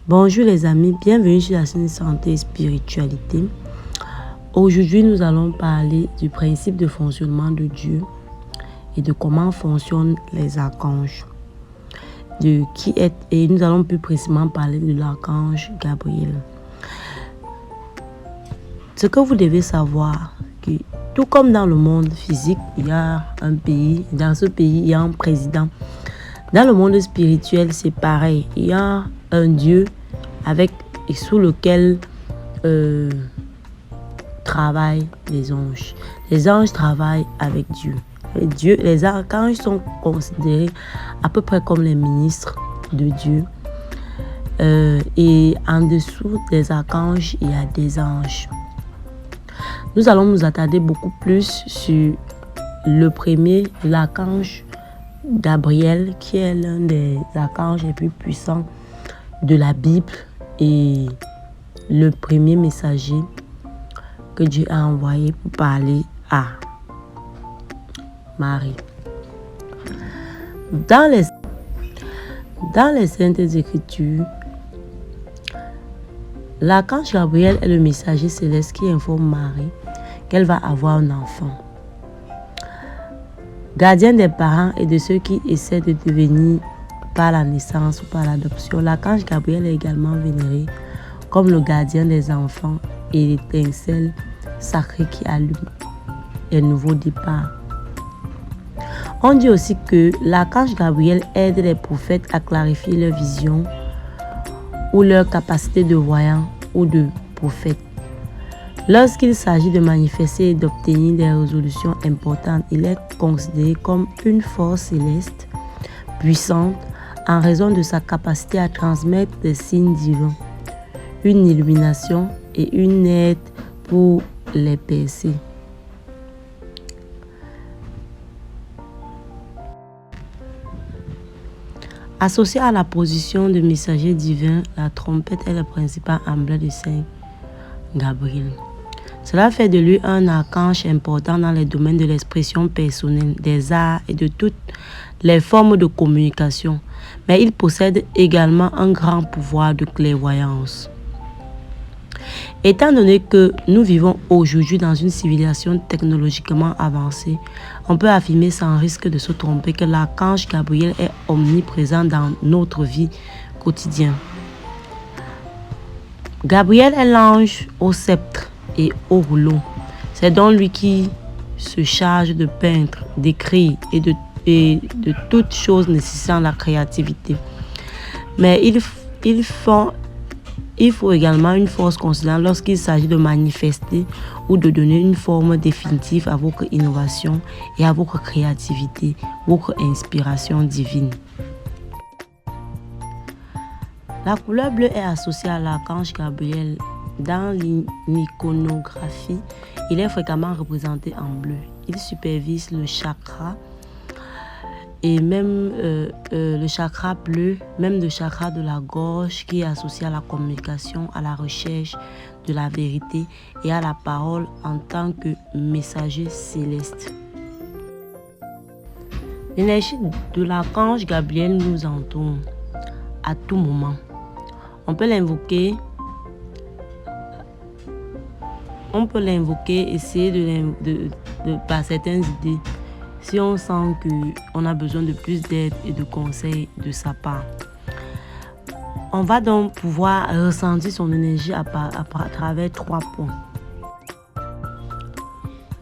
Bonjour les amis, bienvenue sur la chaîne Santé et Spiritualité. Aujourd'hui, nous allons parler du principe de fonctionnement de Dieu et de comment fonctionnent les archanges. Et nous allons plus précisément parler de l'archange Gabriel. Ce que vous devez savoir, que tout comme dans le monde physique, il y a un pays, dans ce pays, il y a un président. Dans le monde spirituel, c'est pareil. Il y a un Dieu avec et sous lequel travaillent les anges. Les anges travaillent avec Dieu. Les archanges sont considérés à peu près comme les ministres de Dieu. Et en dessous des archanges, il y a des anges. Nous allons nous attarder beaucoup plus sur le premier, l'archange Gabriel, qui est l'un des archanges les plus puissants de la Bible et le premier messager que Dieu a envoyé pour parler à Marie. Dans les Saintes Écritures, l'archange Gabriel est le messager céleste qui informe Marie qu'elle va avoir un enfant. Gardien des parents et de ceux qui essaient de devenir par la naissance ou par l'adoption, l'archange Gabriel est également vénéré comme le gardien des enfants et l'étincelle sacrée qui allume les nouveaux départs. On dit aussi que l'archange Gabriel aide les prophètes à clarifier leur vision ou leur capacité de voyant ou de prophète. Lorsqu'il s'agit de manifester et d'obtenir des résolutions importantes, il est considéré comme une force céleste puissante en raison de sa capacité à transmettre des signes divins, une illumination et une aide pour les percer. Associée à la position de messager divin, la trompette est le principal emblème de Saint Gabriel. Cela fait de lui un archange important dans les domaines de l'expression personnelle, des arts et de toutes les formes de communication. Mais il possède également un grand pouvoir de clairvoyance. Étant donné que nous vivons aujourd'hui dans une civilisation technologiquement avancée, on peut affirmer sans risque de se tromper que l'archange Gabriel est omniprésent dans notre vie quotidienne. Gabriel est l'ange au sceptre et au rouleau. C'est donc lui qui se charge de peindre, d'écrire et de toutes choses nécessitant la créativité. Mais il faut également une force considérable lorsqu'il s'agit de manifester ou de donner une forme définitive à votre innovation et à votre créativité, votre inspiration divine. La couleur bleue est associée à l'archange Gabriel. Dans l'iconographie, il est fréquemment représenté en bleu. Il supervise le chakra et même le chakra bleu, même le chakra de la gorge qui est associé à la communication, à la recherche de la vérité et à la parole en tant que messager céleste. L'énergie de l'archange Gabriel nous entoure à tout moment. On peut l'invoquer, essayer par certaines idées, si on sent qu'on a besoin de plus d'aide et de conseils de sa part. On va donc pouvoir ressentir son énergie à travers 3 points.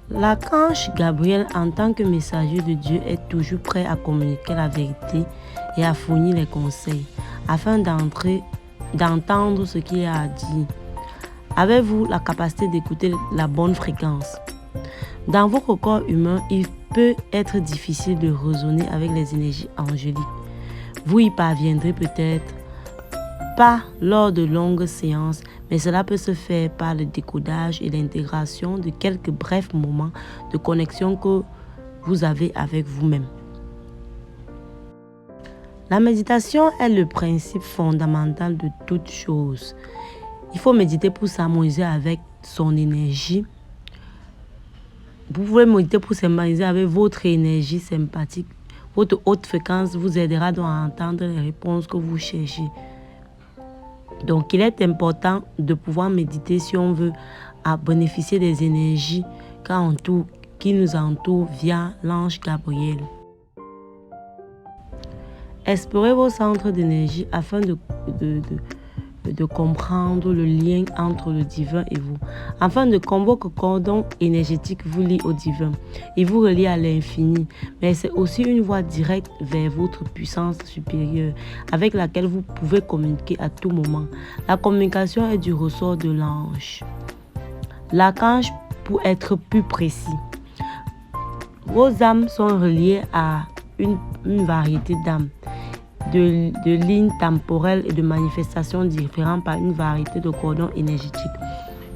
L'archange Gabriel, en tant que messager de Dieu, est toujours prêt à communiquer la vérité et à fournir les conseils, afin d'entendre ce qu'il a à dire. Avez-vous la capacité d'écouter la bonne fréquence? Dans votre corps humain, il peut être difficile de raisonner avec les énergies angéliques. Vous y parviendrez peut-être pas lors de longues séances, mais cela peut se faire par le décodage et l'intégration de quelques brefs moments de connexion que vous avez avec vous-même. La méditation est le principe fondamental de toute chose. Il faut méditer pour s'harmoniser avec son énergie. Vous pouvez méditer pour s'harmoniser avec votre énergie sympathique. Votre haute fréquence vous aidera donc à entendre les réponses que vous cherchez. Donc, il est important de pouvoir méditer si on veut à bénéficier des énergies qui nous entourent via l'ange Gabriel. Explorez vos centres d'énergie afin de comprendre le lien entre le divin et vous, afin de que votre cordon énergétique vous lie au divin et vous relie à l'infini. Mais c'est aussi une voie directe vers votre puissance supérieure avec laquelle vous pouvez communiquer à tout moment. La communication est du ressort de l'ange. L'archange, pour être plus précis, vos âmes sont reliées à une variété d'âmes, de lignes temporelles et de manifestations différentes par une variété de cordons énergétiques.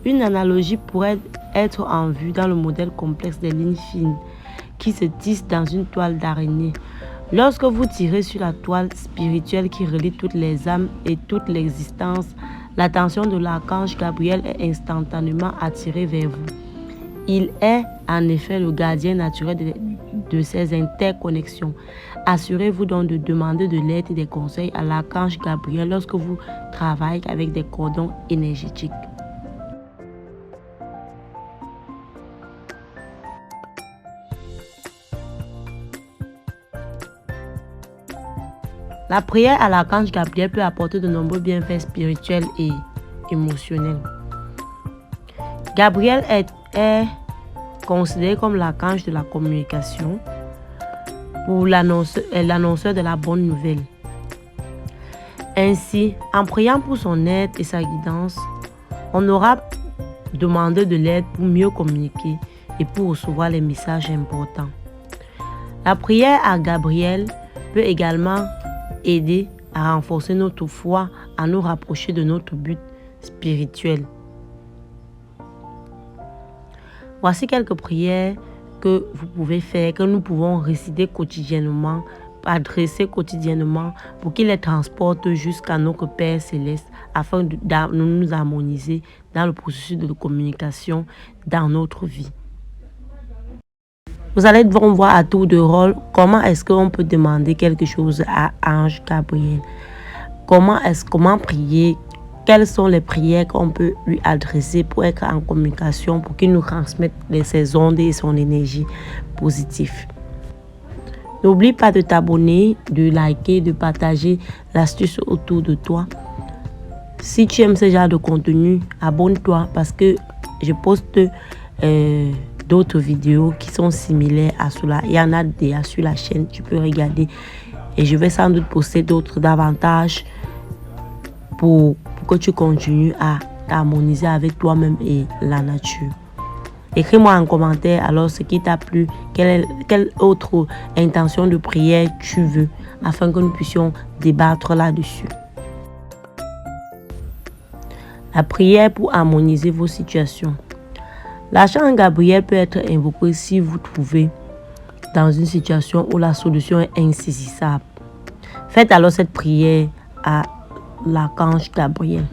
Une analogie pourrait être en vue dans le modèle complexe des lignes fines qui se tissent dans une toile d'araignée. Lorsque vous tirez sur la toile spirituelle qui relie toutes les âmes et toute l'existence, l'attention de l'archange Gabriel est instantanément attirée vers vous. Il est en effet le gardien naturel de ces interconnexions. Assurez-vous donc de demander de l'aide et des conseils à l'archange Gabriel lorsque vous travaillez avec des cordons énergétiques. La prière à l'archange Gabriel peut apporter de nombreux bienfaits spirituels et émotionnels. Gabriel est considéré comme l'archange de la communication pour l'annonceur de la bonne nouvelle. Ainsi, en priant pour son aide et sa guidance, on aura demandé de l'aide pour mieux communiquer et pour recevoir les messages importants. La prière à Gabriel peut également aider à renforcer notre foi, à nous rapprocher de notre but spirituel. Voici quelques prières que vous pouvez faire, que nous pouvons réciter quotidiennement, adresser quotidiennement pour qu'il les transporte jusqu'à notre Père Céleste afin de nous harmoniser dans le processus de communication dans notre vie. Vous allez devoir voir à tour de rôle comment est-ce qu'on peut demander quelque chose à Ange Gabriel. Comment prier. Quelles sont les prières qu'on peut lui adresser pour être en communication, pour qu'il nous transmette ses ondes et son énergie positive. N'oublie pas de t'abonner, de liker, de partager l'astuce autour de toi. Si tu aimes ce genre de contenu, abonne-toi parce que je poste d'autres vidéos qui sont similaires à cela. Il y en a déjà sur la chaîne, tu peux regarder. Et je vais sans doute poster d'autres davantage pour que tu continues à t'harmoniser avec toi-même et la nature. Écris-moi en commentaire alors ce qui t'a plu, quelle autre intention de prière tu veux, afin que nous puissions débattre là-dessus. La prière pour harmoniser vos situations. L'archange Gabriel peut être invoqué si vous trouvez dans une situation où la solution est insaisissable. Faites alors cette prière à l'archange Gabriel.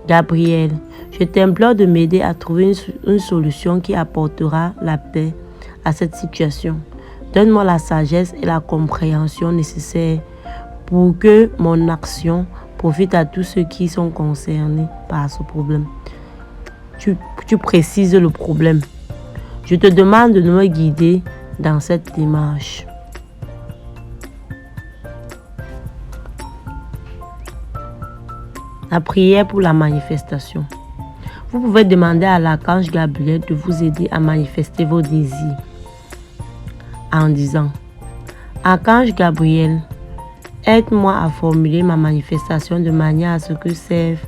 Gabriel, je t'implore de m'aider à trouver une solution qui apportera la paix à cette situation. Donne-moi la sagesse et la compréhension nécessaires pour que mon action profite à tous ceux qui sont concernés par ce problème. Tu précises le problème. Je te demande de me guider dans cette démarche. La prière pour la manifestation. Vous pouvez demander à l'archange Gabriel de vous aider à manifester vos désirs en disant: Archange Gabriel, aide-moi à formuler ma manifestation de manière à ce que serve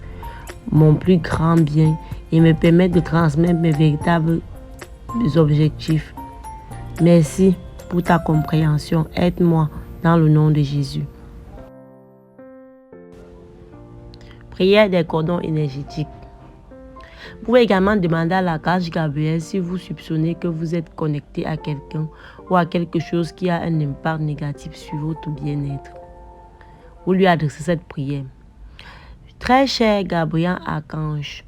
mon plus grand bien et me permette de transmettre mes véritables objectifs. Merci pour ta compréhension. Aide-moi dans le nom de Jésus. Prière des cordons énergétiques. Vous pouvez également demander à l'archange Gabriel si vous soupçonnez que vous êtes connecté à quelqu'un ou à quelque chose qui a un impact négatif sur votre bien-être. Vous lui adressez cette prière. Très cher Gabriel Archange,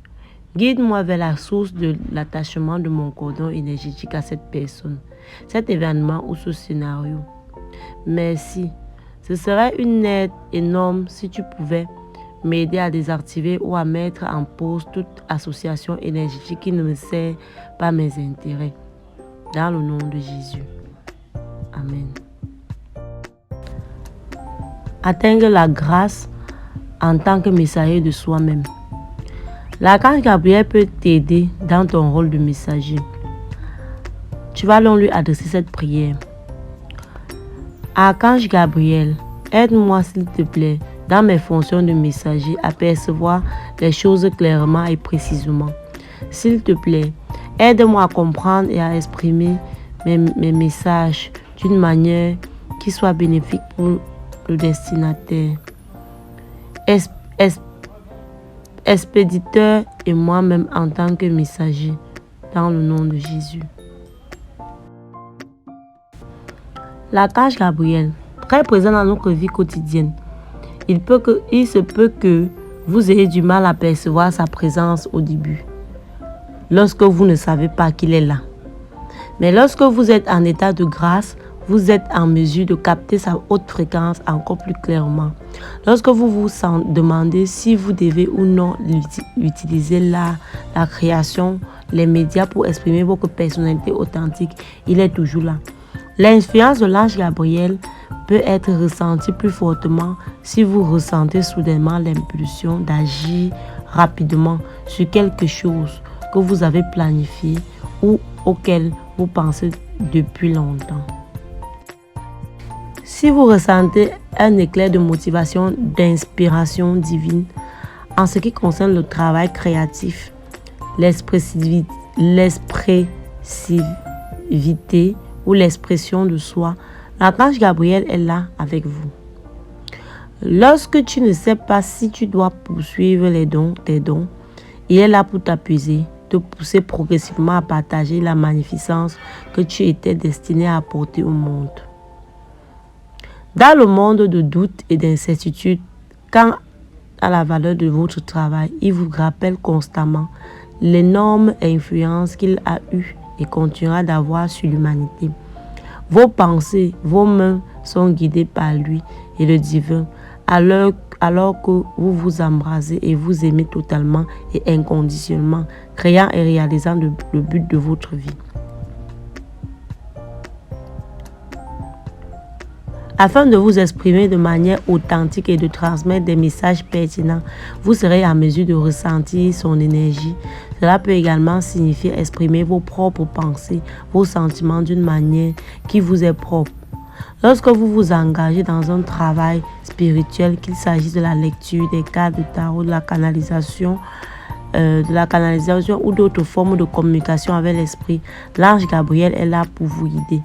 guide-moi vers la source de l'attachement de mon cordon énergétique à cette personne, cet événement ou ce scénario. Merci. Ce serait une aide énorme si tu pouvais m'aider à désactiver ou à mettre en pause toute association énergétique qui ne me sert pas mes intérêts. Dans le nom de Jésus. Amen. Atteindre la grâce en tant que messager de soi-même. L'archange Gabriel peut t'aider dans ton rôle de messager. Tu vas donc lui adresser cette prière. Archange Gabriel, aide-moi s'il te plaît dans mes fonctions de messager à percevoir les choses clairement et précisément. S'il te plaît, aide-moi à comprendre et à exprimer mes messages d'une manière qui soit bénéfique pour le destinataire. Expéditeur et moi-même en tant que messager, dans le nom de Jésus. L'archange Gabriel, très présent dans notre vie quotidienne, il se peut que vous ayez du mal à percevoir sa présence au début, lorsque vous ne savez pas qu'il est là. Mais lorsque vous êtes en état de grâce, vous êtes en mesure de capter sa haute fréquence encore plus clairement. Lorsque vous vous demandez si vous devez ou non utiliser la création, les médias pour exprimer votre personnalité authentique, il est toujours là. L'influence de l'ange Gabriel peut être ressentie plus fortement si vous ressentez soudainement l'impulsion d'agir rapidement sur quelque chose que vous avez planifié ou auquel vous pensez depuis longtemps. Si vous ressentez un éclair de motivation, d'inspiration divine en ce qui concerne le travail créatif, l'expressivité ou l'expression de soi, l'archange Gabriel est là avec vous. Lorsque tu ne sais pas si tu dois poursuivre tes dons, il est là pour t'appuyer, te pousser progressivement à partager la magnificence que tu étais destiné à apporter au monde. Dans le monde de doute et d'incertitude, quant à la valeur de votre travail, il vous rappelle constamment l'énorme influence qu'il a eue et continuera d'avoir sur l'humanité. Vos pensées, vos mains sont guidées par lui et le divin, alors que vous vous embrasez et vous aimez totalement et inconditionnellement, créant et réalisant le but de votre vie. Afin de vous exprimer de manière authentique et de transmettre des messages pertinents, vous serez en mesure de ressentir son énergie. Cela peut également signifier exprimer vos propres pensées, vos sentiments d'une manière qui vous est propre. Lorsque vous vous engagez dans un travail spirituel, qu'il s'agisse de la lecture, des cartes de tarot, de la canalisation ou d'autres formes de communication avec l'esprit, l'ange Gabriel est là pour vous guider.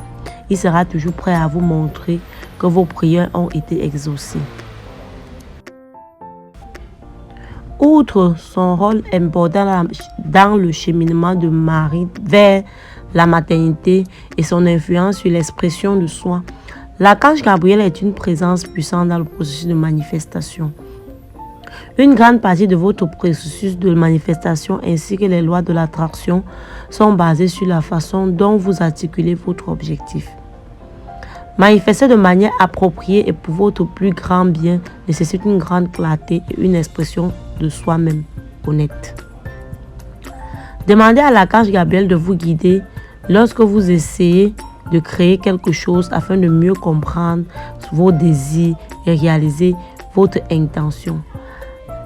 Il sera toujours prêt à vous montrer que vos prières ont été exaucées. Outre son rôle important dans le cheminement de Marie vers la maternité et son influence sur l'expression de soi, l'archange Gabriel est une présence puissante dans le processus de manifestation. Une grande partie de votre processus de manifestation ainsi que les lois de l'attraction sont basées sur la façon dont vous articulez votre objectif. Manifester de manière appropriée et pour votre plus grand bien nécessite une grande clarté et une expression de soi-même honnête. Demandez à l'archange Gabriel de vous guider lorsque vous essayez de créer quelque chose afin de mieux comprendre vos désirs et réaliser votre intention.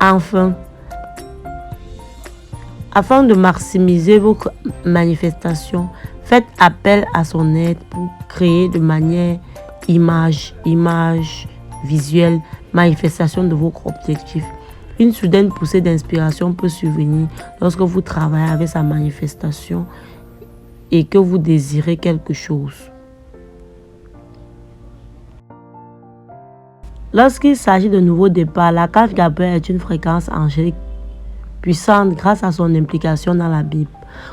Enfin, afin de maximiser votre manifestation, faites appel à son aide pour créer de manière image visuelle, manifestation de votre objectif. Une soudaine poussée d'inspiration peut survenir lorsque vous travaillez avec sa manifestation et que vous désirez quelque chose. Lorsqu'il s'agit de nouveaux départs, l'archange Gabriel est une fréquence angélique puissante grâce à son implication dans la Bible.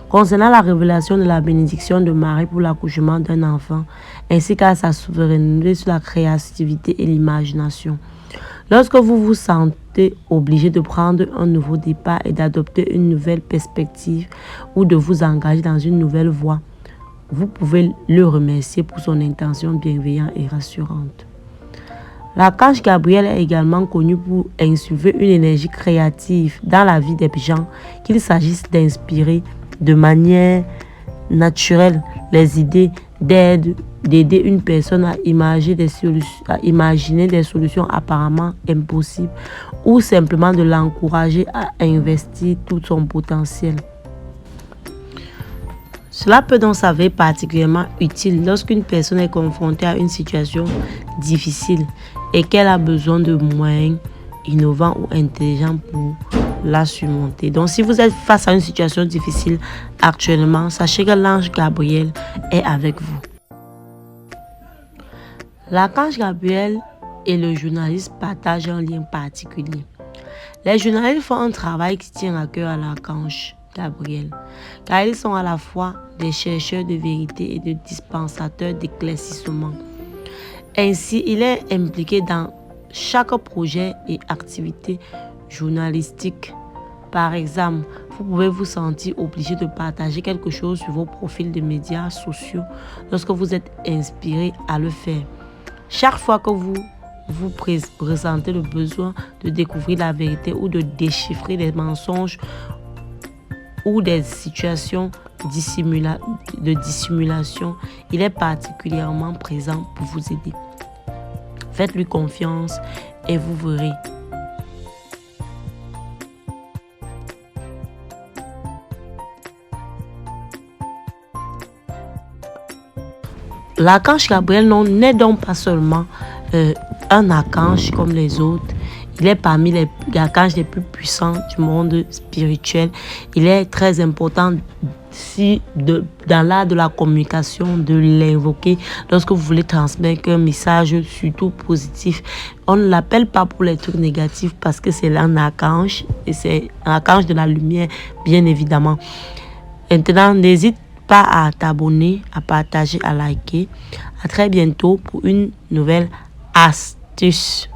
Concernant la révélation de la bénédiction de Marie pour l'accouchement d'un enfant, ainsi qu'à sa souveraineté sur la créativité et l'imagination. Lorsque vous vous sentez obligé de prendre un nouveau départ et d'adopter une nouvelle perspective ou de vous engager dans une nouvelle voie, vous pouvez le remercier pour son intention bienveillante et rassurante. L'archange Gabriel est également connu pour insuffler une énergie créative dans la vie des gens, qu'il s'agisse d'inspirer de manière naturelle les idées, d'aider une personne à imaginer des solutions apparemment impossibles ou simplement de l'encourager à investir tout son potentiel. Cela peut donc s'avérer particulièrement utile lorsqu'une personne est confrontée à une situation difficile et qu'elle a besoin de moyens innovants ou intelligents pour la surmonter. Donc, si vous êtes face à une situation difficile actuellement, sachez que l'ange Gabriel est avec vous. L'archange Gabriel et le journaliste partagent un lien particulier. Les journalistes font un travail qui tient à cœur à l'archange Gabriel, car ils sont à la fois des chercheurs de vérité et des dispensateurs d'éclaircissement. Ainsi, il est impliqué dans chaque projet et activité journalistique. Par exemple, vous pouvez vous sentir obligé de partager quelque chose sur vos profils de médias sociaux lorsque vous êtes inspiré à le faire. Chaque fois que vous ressentez le besoin de découvrir la vérité ou de déchiffrer des mensonges ou des situations de dissimulation, il est particulièrement présent pour vous aider. Faites-lui confiance et vous verrez. L'archange Gabriel n'est donc pas seulement un archange comme les autres. Il est parmi les archanges les plus puissants du monde spirituel. Il est très important dans l'art de la communication, de l'invoquer lorsque vous voulez transmettre un message surtout positif. On ne l'appelle pas pour les trucs négatifs parce que c'est un archange et c'est un archange de la lumière, bien évidemment. Maintenant, n'hésite pas à t'abonner, à partager, à liker. À très bientôt pour une nouvelle astuce.